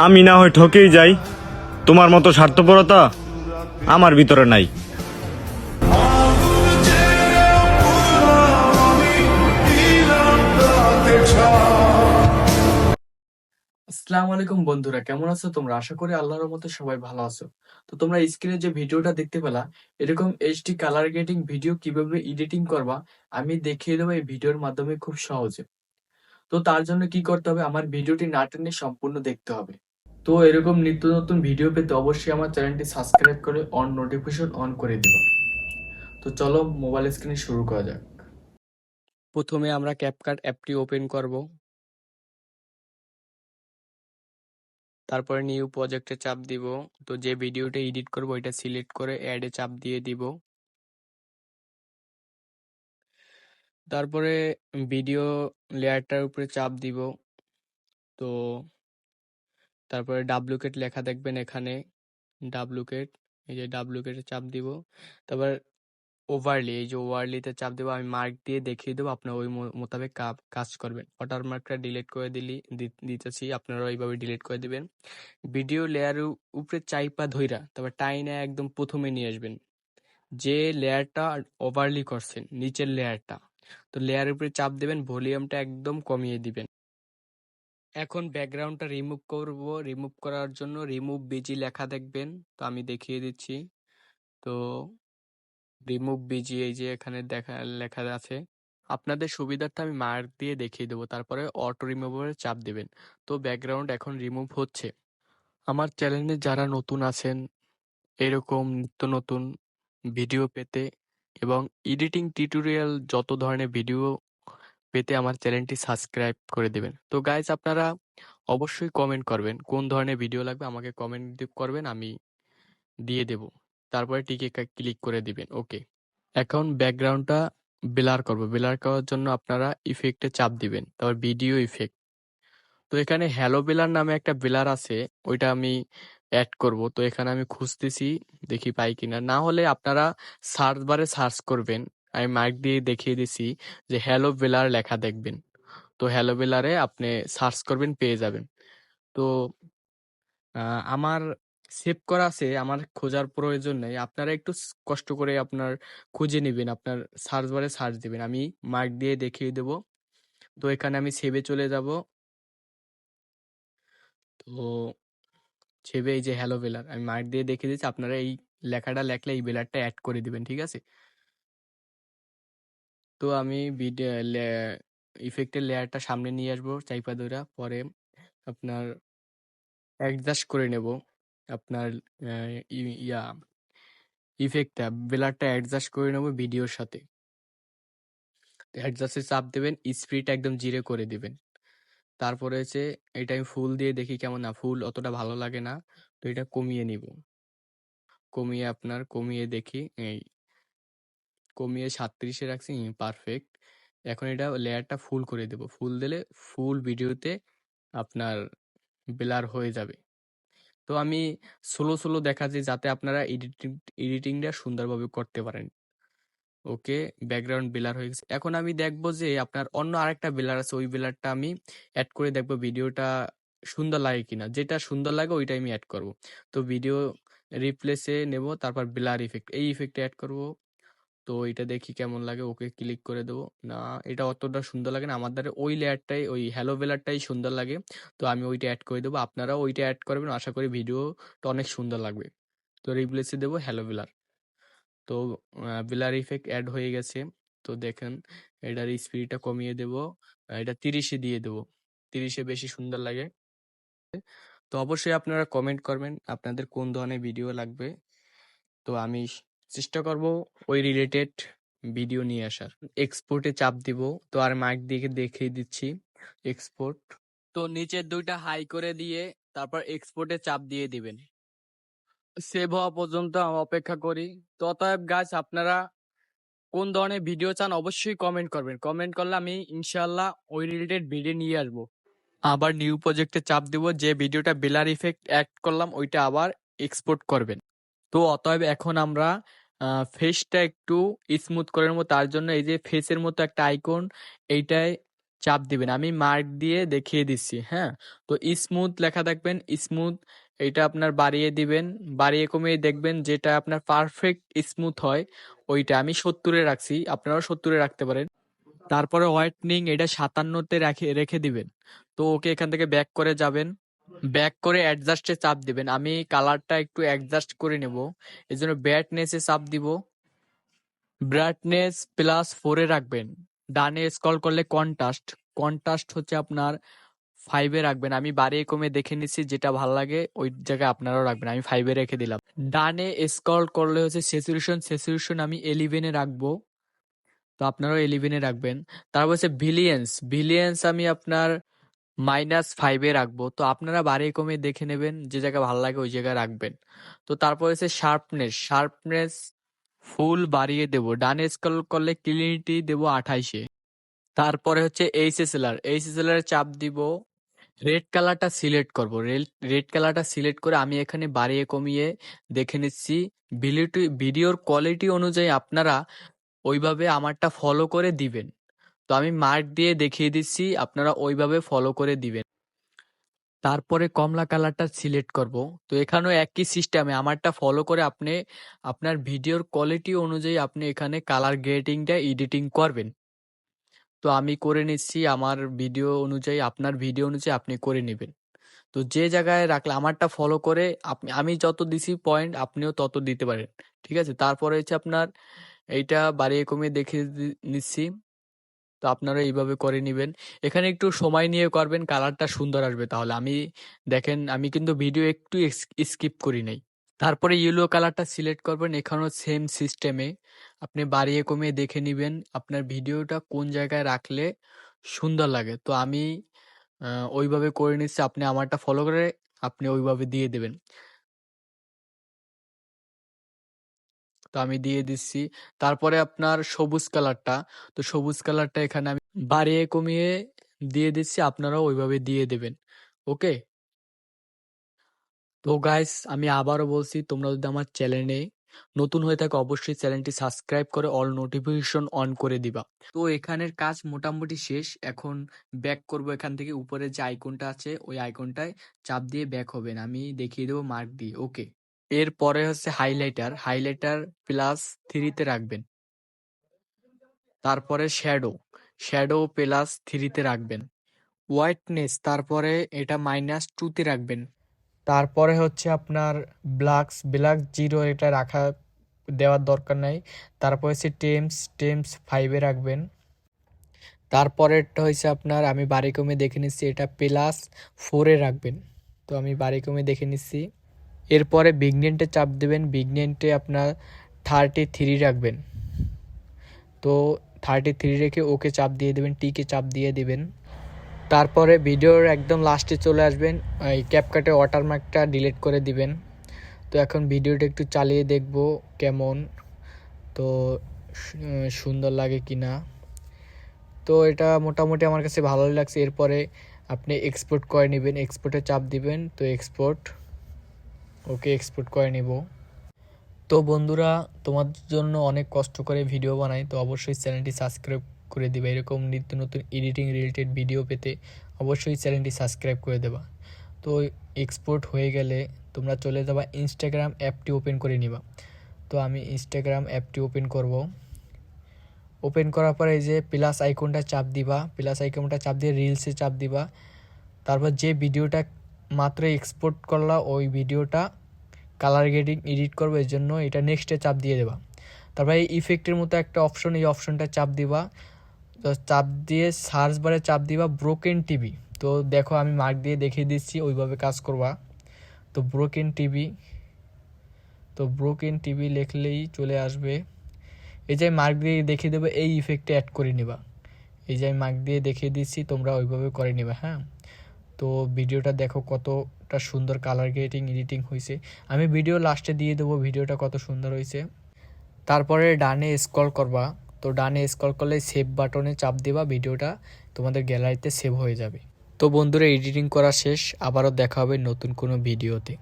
আমি না হয় ঠকেই যাই, তোমার মতো স্বার্থপরতা আমার ভিতরে নাই। আসসালামু আলাইকুম বন্ধুরা, কেমন আছো তোমরা? আশা করি আল্লাহর রহমতে সবাই ভালো আছো। তো তোমরা স্ক্রিনে যে ভিডিওটা দেখতে পেলা, এরকম এইচডি কালার গ্রেডিং ভিডিও কিভাবে এডিটিং করবা আমি দেখিয়ে দেবো এই ভিডিওর মাধ্যমে খুব সহজে। তো তার জন্য কি করতে হবে, আমার ভিডিওটি না টেনে সম্পূর্ণ দেখতে হবে। তো এরকম নিত্য নতুন ভিডিও পেতে অবশ্যই আমার চ্যানেলটি সাবস্ক্রাইব করে অন নোটিফিকেশন অন করে দিবা। তো চলো মোবাইল স্ক্রিনে শুরু করা যাক। প্রথমে আমরা ক্যাপকাট অ্যাপটি ওপেন করব, তারপরে নিউ প্রজেক্টে চাপ দিব। তো যে ভিডিওটা এডিট করব এটা সিলেক্ট করে অ্যাডে চাপ দিয়ে দিব। তারপরে ভিডিও লেয়ারটার উপরে চাপ দিব। তো তারপরে ডাব্লুকেট লেখা দেখবেন এখানে, ডাব্লুকেট, এই যে ডাব্লুকেটে চাপ দিব। তারপর ওভারলি, এই যে ওভারলিতে চাপ দেবো, আমি মার্ক দিয়ে দেখিয়ে দেবো, আপনার ওই মোতাবেক কাজ করবেন। ওয়াটারমার্কটা ডিলিট করে দিতেছি, আপনারা ওইভাবে ডিলিট করে দিবেন। ভিডিও লেয়ারের উপরে চাইপা ধইরা তারপর টাইনা একদম প্রথমে নিয়ে আসবেন, যে লেয়ারটা ওভারলি করছেন নিচের লেয়ারটা। তো লেয়ারের উপরে চাপ দেবেন, ভলিউমটা একদম কমিয়ে দিবেন। এখন ব্যাকগ্রাউন্ডটা রিমুভ করব, রিমুভ করার জন্য রিমুভ বিজি লেখা দেখবেন, তো আমি দেখিয়ে দিচ্ছি। তো রিমুভ বিজি এই যে এখানে লেখা আছে, আপনাদের সুবিধার্থে আমি মার্ক দিয়ে দেখিয়ে দেবো, তারপরে অটো রিমুভারে চাপ দিবেন। তো ব্যাকগ্রাউন্ড এখন রিমুভ হচ্ছে। আমার চ্যানেলে যারা নতুন আছেন, এরকম নিত্য নতুন ভিডিও পেতে এবং এডিটিং টিউটোরিয়াল যত ধরনের ভিডিও পেতে আমার চ্যানেলটি সাবস্ক্রাইব করে দেবেন। তো গাইজ, আপনারা অবশ্যই কমেন্ট করবেন কোন ধরনের ভিডিও লাগবে, আমাকে কমেন্ট করবেন, আমি দিয়ে দেব। তারপরে টিকে ক্লিক করে দিবেন, ওকে। এখন ব্যাকগ্রাউন্ডটা ব্লার করব, ব্লার করার জন্য আপনারা ইফেক্টে চাপ দিবেন, তারপর ভিডিও ইফেক্ট। তো এখানে হ্যালো বেলার নামে একটা বেলার আছে, ওইটা আমি অ্যাড করব। তো এখানে আমি খুঁজতেছি, দেখি পাই কিনা। না হলে আপনারা সার্চ বারে সার্চ করবেন, আমি মার্ক দিয়ে দেখিয়ে দিছি যে হ্যালো বেলার লেখা দেখবেন। তো হ্যালো বেলারে আপনি সার্চ করবেন, পেয়ে যাবেন। তো আমার সেভ করা আছে, আমার খোঁজার প্রয়োজন নেই। আপনারা একটু কষ্ট করে আপনার খুঁজে নেবেন, আপনার সার্চ বারে সার্চ দিবেন, আমি মার্ক দিয়ে দেখিয়ে দেব। তো এখানে আমি সেভে চলে যাব। তো সেভে এই যে হ্যালো বেলার আমি মার্ক দিয়ে দেখিয়ে দিচ্ছি, আপনারা এই লেখাটা লেখলে এই বেলারটা অ্যাড করে দিবেন, ঠিক আছে। তো আমি ভিডিও ইফেক্টের লেয়ারটা সামনে নিয়ে আসবো চাইপা ধরা, পরে আপনার অ্যাডজাস্ট করে নেব আপনার ইয়া ইফেক্টটা, বেলারটা অ্যাডজাস্ট করে নেব ভিডিওর সাথে। অ্যাডজাস্টে চাপ দেবেন, স্পিড একদম জিরো করে দিবেন। তারপরে হচ্ছে এটা আমি ফুল দিয়ে দেখি কেমন, না ফুল অতটা ভালো লাগে না, তো এটা কমিয়ে নিব। কমিয়ে দেখি, এই কমিয়ে 37-এ রাখছি, পারফেক্ট। এখন এটা লেয়ারটা ফুল করে দেব, ফুল দিলে ফুল ভিডিওতে আপনার ব্লার হয়ে যাবে। তো আমি স্লো স্লো দেখাচ্ছি যাতে আপনারা এডিটিংটা সুন্দরভাবে করতে পারেন। ওকে, ব্যাকগ্রাউন্ড ব্লার হয়ে গেছে। এখন আমি দেখবো যে আপনার অন্য আরেকটা ব্লার আছে, ওই ব্লারটা আমি অ্যাড করে দেখবো ভিডিওটা সুন্দর লাগে কিনা। যেটা সুন্দর লাগে ওইটাই আমি অ্যাড করব। তো ভিডিও রিপ্লেসে নেব, তারপর ব্লার ইফেক্ট, এই ইফেক্টে অ্যাড করব। তো এটা দেখি কেমন লাগে, ওকে ক্লিক করে দেবো। না, এটা অতটা সুন্দর লাগে না, আমার দ্বারা ওই লেয়ারটাই, ওই হ্যালো বেলারটাই সুন্দর লাগে। তো আমি ওইটা অ্যাড করে দেবো, আপনারাও ওইটা অ্যাড করবেন, আশা করি ভিডিওটা অনেক সুন্দর লাগবে। তো রিপ্লেসে দেবো হ্যালো বেলার। তো ব্লার ইফেক্ট অ্যাড হয়ে গেছে। তো দেখেন এটার স্পিডটা কমিয়ে দেব, এটা 30-এ দিয়ে দেবো, 30-এ বেশি সুন্দর লাগে। তো অবশ্যই আপনারা কমেন্ট করবেন আপনাদের কোন ধরনের ভিডিও লাগবে, তো আমি চেষ্টা করব ওই রিলেটেড ভিডিও নিয়ে আসার। এক্সপোর্টে চাপ দিব, তো আর মাইক দিয়ে দেখিয়ে দিচ্ছি এক্সপোর্ট। তো নিচের দুইটা হাই করে দিয়ে তারপর এক্সপোর্টে চাপ দিয়ে দিবেন, সেভ হওয়া পর্যন্ত আমি অপেক্ষা করি। তো অতএব গাছ, আপনারা কোন ধরনের ভিডিও চান অবশ্যই কমেন্ট করবেন, কমেন্ট করলে আমি ইনশাল্লাহ ওই রিলেটেড ভিডিও নিয়ে আসবো। আবার নিউ প্রজেক্টে চাপ দিব, যে ভিডিওটা ব্লার ইফেক্ট অ্যাড করলাম ওইটা আবার এক্সপোর্ট করবেন। তো অতএব এখন আমরা ফেসটা একটু স্মুথ করে নেবো, তার জন্য এই যে ফেসের মতো একটা আইকন, এইটায় চাপ দিবেন। আমি মার্ক দিয়ে দেখিয়ে দিচ্ছি, হ্যাঁ। তো স্মুথ লেখা দেখবেন, স্মুথ এটা আপনার বাড়িয়ে দিবেন, বাড়িয়ে কমিয়ে দেখবেন যেটা আপনার পারফেক্ট স্মুথ হয় ওইটা। আমি 70-এ রাখছি, আপনারাও 70-এ রাখতে পারেন। তারপরে হোয়াইটনিং এটা 57-তে রেখে রেখে দিবেন। তো ওকে এখান থেকে ব্যাক করে যাবেন, ব্যাক করে অ্যাডজাস্টে চাপ দিবেন। আমি কালারটা একটু অ্যাডজাস্ট করে নেব, এই জন্য ব্রাইটনেসে চাপ দিব। ব্রাইটনেস +4-এ রাখবেন। ডানে স্ক্রল করলে কন্ট্রাস্ট, কন্ট্রাস্ট হচ্ছে আপনার 5-এ রাখবেন। আমি বাড়িয়ে কমিয়ে দেখে নিচ্ছি, যেটা ভালো লাগে ওই জায়গায় আপনারাও রাখবেন। আমি 5-এ রেখে দিলাম। ডানে স্ক্রল করলে হচ্ছে স্যাচুরেশন, স্যাচুরেশন আমি 11-এ রাখবো, তো আপনারাও 11-এ রাখবেন। তারপর হচ্ছে ভিলিয়েন্স, ভিলিয়েন্স আমি আপনার -5-এ রাখবো। তো আপনারা বাড়িয়ে কমিয়ে দেখে নেবেন, যে জায়গায় ভালো লাগে ওই জায়গায় রাখবেন। তো তারপর হচ্ছে শার্পনেস, শার্পনেস ফুল বাড়িয়ে দেবো। ডানে স্ক্রল করলে ক্লিনিটি দেবো 28-এ। তারপরে হচ্ছে এইচএসএলআর, এইচএসএলআর এর চাপ দিব। রেড কালারটা সিলেক্ট করব, রেড কালারটা সিলেক্ট করে আমি এখানে বাড়িয়ে কমিয়ে দেখে নিচ্ছি। ভিডিওর কোয়ালিটি অনুযায়ী আপনারা ওইভাবে আমারটা ফলো করে দিবেন। তো আমি মার্ক দিয়ে দেখিয়ে দিচ্ছি, আপনারা ওইভাবে ফলো করে দিবেন। তারপরে কমলা কালারটা সিলেক্ট করব। তো এখানেও একই সিস্টেমে আমারটা ফলো করে আপনি আপনার ভিডিওর কোয়ালিটি অনুযায়ী আপনি এখানে কালার গ্রেডিংটা এডিটিং করবেন। তো আমি করে নিচ্ছি আমার ভিডিও অনুযায়ী, আপনার ভিডিও অনুযায়ী আপনি করে নেবেন। তো যে জায়গায় রাখলে আমারটা ফলো করে আমি যত দিছি পয়েন্ট আপনিও তত দিতে পারেন, ঠিক আছে। তারপরে হচ্ছে আপনার এইটা বাড়িয়ে কমিয়ে দেখে নিচ্ছি। তো আপনারা এইভাবে করে নেবেন। এখানে একটু সময় নিয়ে করবেন, কালারটা সুন্দর আসবে। তাহলে আমি দেখেন আমি কিন্তু ভিডিও একটু স্কিপ করি নাই। তারপরে ইয়েলো কালারটা সিলেক্ট করবেন, এখানেও সেম সিস্টেমে আপনি বাড়িয়ে কমিয়ে দেখে নেবেন আপনার ভিডিওটা কোন জায়গায় রাখলে সুন্দর লাগে। তো আমি ওইভাবে করে নিচ্ছি, আপনি আমারটা ফলো করে আপনি ওইভাবে দিয়ে দেবেন। তো আমি দিয়ে দিচ্ছি। তারপরে আপনার সবুজ কালারটা, তো সবুজ কালারটা এখানে আমি বাড়িয়ে কমিয়ে দিয়ে দিচ্ছি, আপনারাও ওইভাবে দিয়ে দেবেন। ওকে। তো গাইস আমি আবারও বলছি, তোমরা যদি আমার চ্যানেলে নতুন হয়ে থাকে অবশ্যই চ্যানেলটি সাবস্ক্রাইব করে অল নোটিফিকেশন অন করে দিবা। তো এখানের কাজ মোটামুটি শেষ। এখন ব্যাক করব, এখান থেকে উপরে যে আইকনটা আছে ওই আইকনটায় চাপ দিয়ে ব্যাক হবেন। আমি দেখিয়ে দেবো মার্ক দিয়ে। ওকে। এরপরে হচ্ছে হাইলাইটার, হাইলাইটার +3-তে রাখবেন। তারপরে শ্যাডো, শ্যাডো +3-তে রাখবেন। হোয়াইটনেস তারপরে এটা -2-তে রাখবেন। তারপরে হচ্ছে আপনার ব্ল্যাক 0 এটা রাখা দেওয়ার দরকার নাই। তারপর হচ্ছে টেমস 5-এ রাখবেন। তারপরেরটা হচ্ছে আপনার আমি বাড়ি কমে দেখে নিচ্ছি, এটা +4-এ রাখবেন। তো আমি বাড়ি কমে দেখে নিচ্ছি। এরপরে বিগনেন্টে চাপ দেবেন, বিগনেন্টে আপনার 33 রাখবেন। তো 33 রেখে ওকে চাপ দিয়ে দেবেন, টিকে চাপ দিয়ে দেবেন। তারপরে ভিডিওর একদম লাস্টে চলে আসবেন, এই ক্যাপকাটে ওয়াটারমার্কটা ডিলিট করে দিবেন। তো এখন ভিডিওটা একটু চালিয়ে দেখব কেমন, তো সুন্দর লাগে কিনা। তো এটা মোটামুটি আমার কাছে ভালোই লাগছে। এরপরে আপনি এক্সপোর্ট করে নেবেন, এক্সপোর্টে চাপ দিবেন। তো এক্সপোর্ট, ওকে এক্সপোর্ট করে নিব। তো বন্ধুরা তোমাদের জন্য অনেক কষ্ট করে ভিডিও বানাই, তো অবশ্যই চ্যানেলটি সাবস্ক্রাইব করে দিবে। এরকম নিত্য নতুন এডিটিং রিলেটেড ভিডিও পেতে অবশ্যই চ্যানেলটি সাবস্ক্রাইব করে দেবা। তো এক্সপোর্ট হয়ে গেলে তোমরা চলে যাবা ইনস্টাগ্রাম অ্যাপটি ওপেন করে নিবা। তো আমি ইনস্টাগ্রাম অ্যাপটি ওপেন করব। ওপেন করার পরে এই যে প্লাস আইকনটা চাপ দিবা, প্লাস আইকনটা চাপ দিয়ে রিলসে চাপ দিবা। তারপর যে ভিডিওটা মাত্র এক্সপোর্ট করলা ওই ভিডিওটা কালার গ্রেডিং এডিট করবো, এর জন্য এটা নেক্সটে চাপ দিয়ে দেবা। তারপরে এই ইফেক্টের মতো একটা অপশন, এই অপশনটা চাপ দিবা। তো চাপ দিয়ে সার্চ বারে চাপ দিবা ব্রোকেন টিভি। তো দেখো আমি মার্ক দিয়ে দেখিয়ে দিচ্ছি, ওইভাবে কাজ করবা। তো ব্রোকেন টিভি, তো ব্রোকেন টিভি লিখলেই চলে আসবে। এই যে মার্ক দিয়ে দেখিয়ে দেবে, এই ইফেক্টে অ্যাড করে নিবা। এই যে আমি মার্ক দিয়ে দেখিয়ে দিচ্ছি, তোমরা ওইভাবে করে নিবা। হ্যাঁ, তো ভিডিওটা দেখো কতটা সুন্দর কালার গ্রেডিং এডিটিং হয়েছে। আমি ভিডিও লাস্টে দিয়ে দেবো ভিডিওটা কত সুন্দর হয়েছে। তারপরে ডানে স্ক্রল করবা, তো ডানে স্ক্রল করলে সেভ বাটনে চাপ দিবা, ভিডিওটা তোমাদের গ্যালারিতে সেভ হয়ে যাবে। তো বন্ধুরা এডিটিং করা শেষ, আবারও দেখা হবে নতুন কোনো ভিডিওতে।